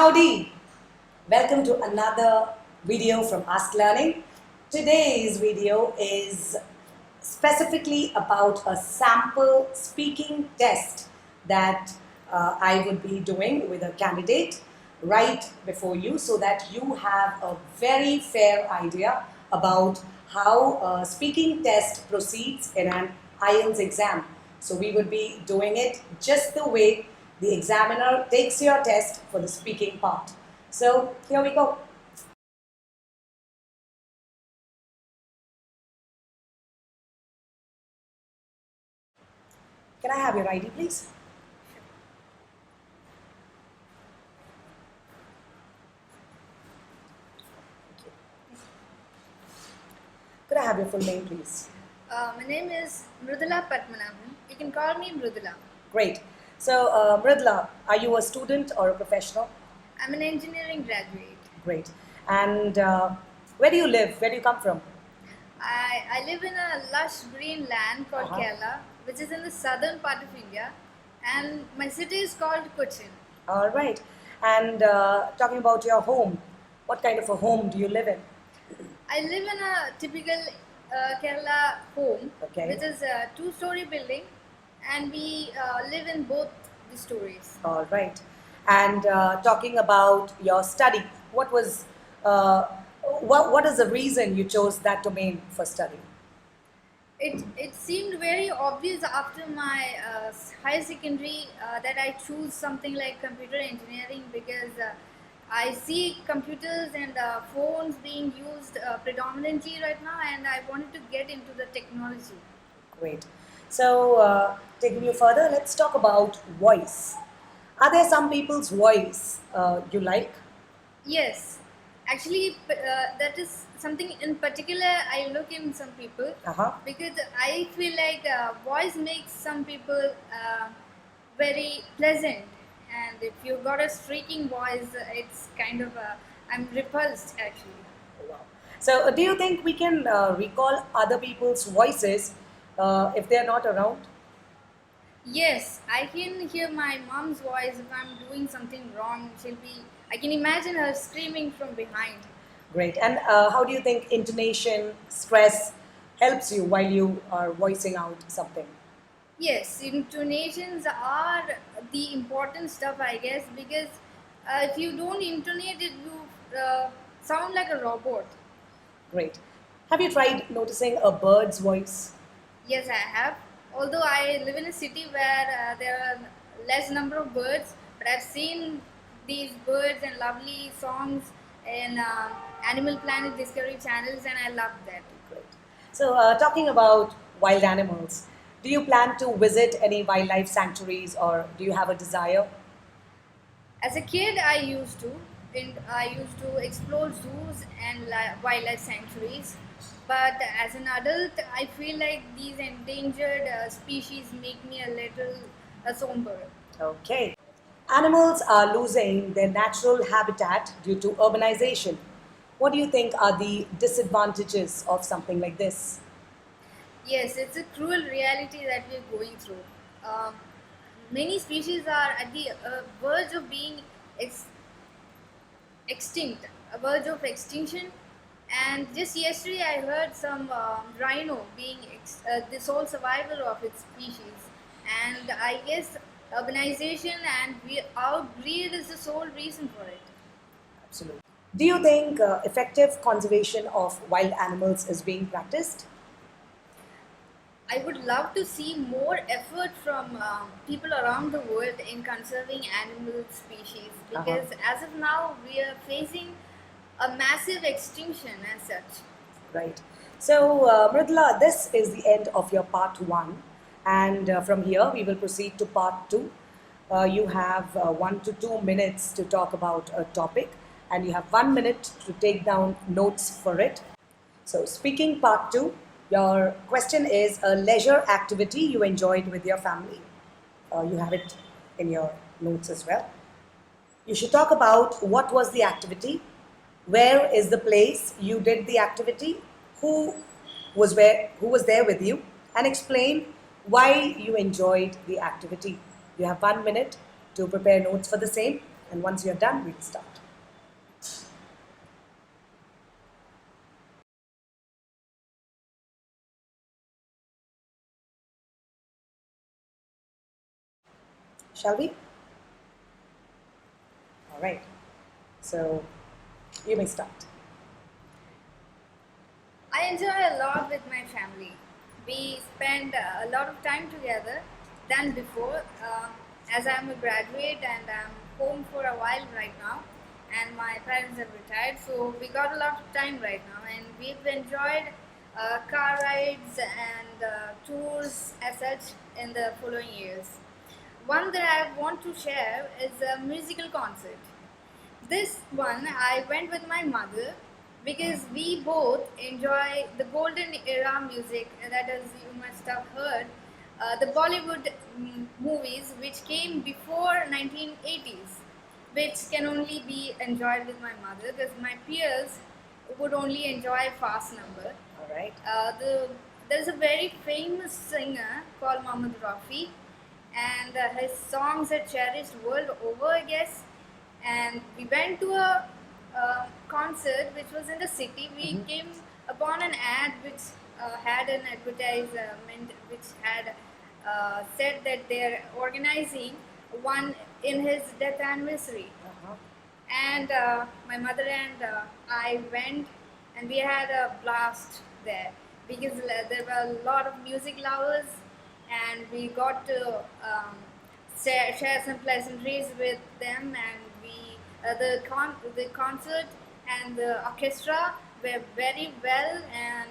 Howdy! Welcome to another video from Ask Learning. Today's video is specifically about a sample speaking test that I would be doing with a candidate right before you so that you have a very fair idea about how a speaking test proceeds in an IELTS exam. So we would be doing it just the way the examiner takes your test for the speaking part. So here we go. Can I have your ID, please? Could I have your full name, please? My name is Mridula. You can call me Mridula. Great. So, Mridula, are you a student or a professional? I'm an engineering graduate. Great. And where do you live? Where do you come from? I live in a lush green land called Kerala, which is in the southern part of India, and my city is called Kochi. All right. And talking about your home, what kind of a home do you live in? I live in a typical Kerala home, Okay. which is a two-story building, and we live in both the stories. All right. And talking about your study, what is the reason you chose that domain for study? It seemed very obvious after my higher secondary that I choose something like computer engineering because I see computers and phones being used predominantly right now, and I wanted to get into the technology. Great. So, taking you further, let's talk about voice. Are there some people's voice you like? Yes, actually, that is something in particular I look in some people because I feel like voice makes some people very pleasant, and if you got a streaking voice, it's kind of I'm repulsed actually. Wow. So, do you think we can recall other people's voices if they're not around? Yes, I can hear my mom's voice if I'm doing something wrong. I can imagine her screaming from behind. Great. And how do you think intonation, stress helps you while you are voicing out something? Yes, intonations are the important stuff, I guess, because if you don't intonate it, you sound like a robot. Great. Have you tried noticing a bird's voice? Yes, I have. Although I live in a city where there are less number of birds, but I've seen these birds and lovely songs in Animal Planet Discovery channels, and I love that. Great. So, talking about wild animals, do you plan to visit any wildlife sanctuaries or do you have a desire? As a kid, I used to explore zoos and wildlife sanctuaries. But as an adult, I feel like these endangered species make me a little somber. Okay. Animals are losing their natural habitat due to urbanization. What do you think are the disadvantages of something like this? Yes, it's a cruel reality that we're going through. Um, Many species are at the verge of being extinct, a verge of extinction. And just yesterday, I heard some rhino being the sole survivor of its species. And I guess urbanization and our greed is the sole reason for it. Absolutely. Do you think effective conservation of wild animals is being practiced? I would love to see more effort from people around the world in conserving animal species because as of now we are facing a massive extinction as such. Right. So, Mridula, this is the end of your part one, and from here we will proceed to part two. You have 1 to 2 minutes to talk about a topic, and you have 1 minute to take down notes for it. So, speaking part two, your question is a leisure activity you enjoyed with your family. You have it in your notes as well. You should talk about what was the activity, where is the place you did the activity, who was there with you, and explain why you enjoyed the activity. You have 1 minute to prepare notes for the same. And once you're done, we'll start. Shall we? All right. So you may start. I enjoy a lot with my family. We spend a lot of time together than before. As I'm a graduate and I'm home for a while right now, and my parents have retired, so we got a lot of time right now, and we've enjoyed car rides and tours as such in the following years. One that I want to share is a musical concert. This one I went with my mother because we both enjoy the golden era music that is you must have heard the Bollywood movies which came before 1980s, which can only be enjoyed with my mother because my peers would only enjoy fast number. All right. There's a very famous singer called Mohammed Rafi, and his songs are cherished world over, I guess. And we went to a concert which was in the city. We came upon an ad which had an advertisement which had said that they're organizing one in his death anniversary. And my mother and I went, and we had a blast there because there were a lot of music lovers, and we got to share some pleasantries with them. And we the concert and the orchestra were very well, and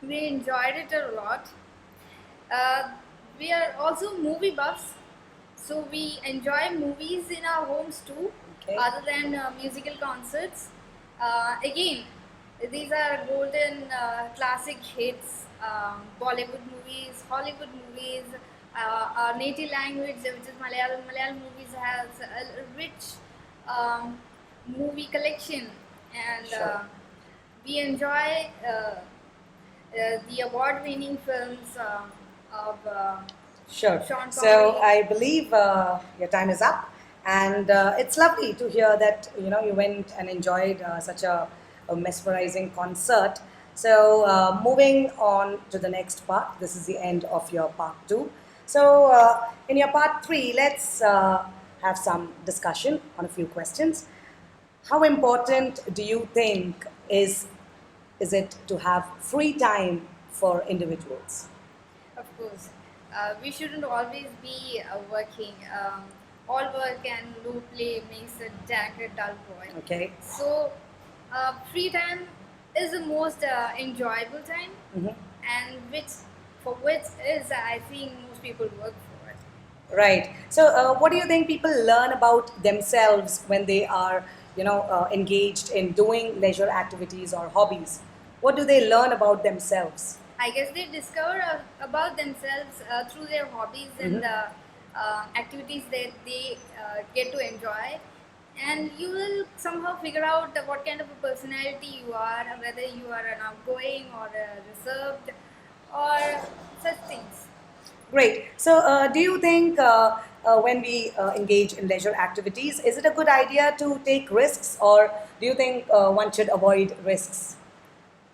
we enjoyed it a lot. Uh, we are also movie buffs, so we enjoy movies in our homes too, Okay. other than musical concerts. Again, these are golden classic hits, Bollywood movies, Hollywood movies, our native language, which is Malayalam. Malayalam movies has a rich movie collection, and Sure. we enjoy the award-winning films of Sure. Sean So Connery. I believe your time is up, and it's lovely to hear that you went and enjoyed such a mesmerizing concert. So moving on to the next part. This is the end of your part two. So in your part three, let's have some discussion on a few questions. How important do you think is it to have free time for individuals? Of course, we shouldn't always be working. All work and no play makes a jack a dull boy. Okay. So, free time is the most enjoyable time, Mhm. and for which is I think most people work for it. Right. So, what do you think people learn about themselves when they are, engaged in doing leisure activities or hobbies? What do they learn about themselves? I guess they discover about themselves through their hobbies and the activities that they get to enjoy. And you will somehow figure out what kind of a personality you are, whether you are an outgoing or a reserved or such things. Great. So, do you think when we engage in leisure activities, is it a good idea to take risks, or do you think one should avoid risks?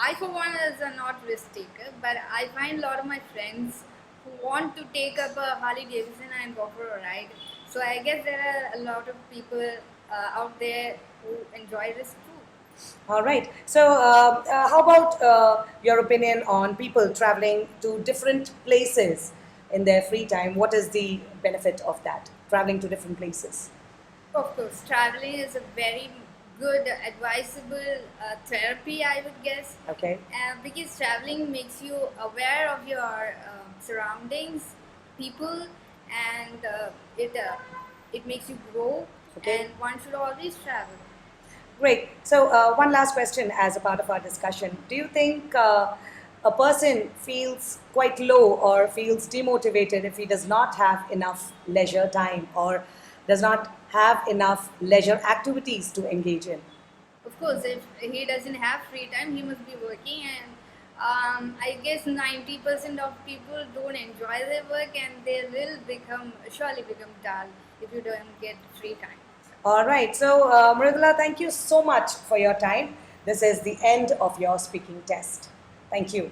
I, for one, is a not risk taker, but I find a lot of my friends who want to take up a Harley Davidson and go for a ride. So I guess there are a lot of people out there who enjoy risk too. All right. So, how about your opinion on people traveling to different places in their free time? What is the benefit of that, traveling to different places? Of course, traveling is a very good, advisable therapy, I would guess. Okay. Because traveling makes you aware of your surroundings, people, and it makes you grow. Okay. And one should always travel. Great. So, one last question as a part of our discussion. Do you think a person feels quite low or feels demotivated if he does not have enough leisure time or does not have enough leisure activities to engage in? Of course, if he doesn't have free time, he must be working, and I guess 90% of people don't enjoy their work, and they will surely become dull if you don't get free time. All right. So, Mridula, thank you so much for your time. This is the end of your speaking test. Thank you.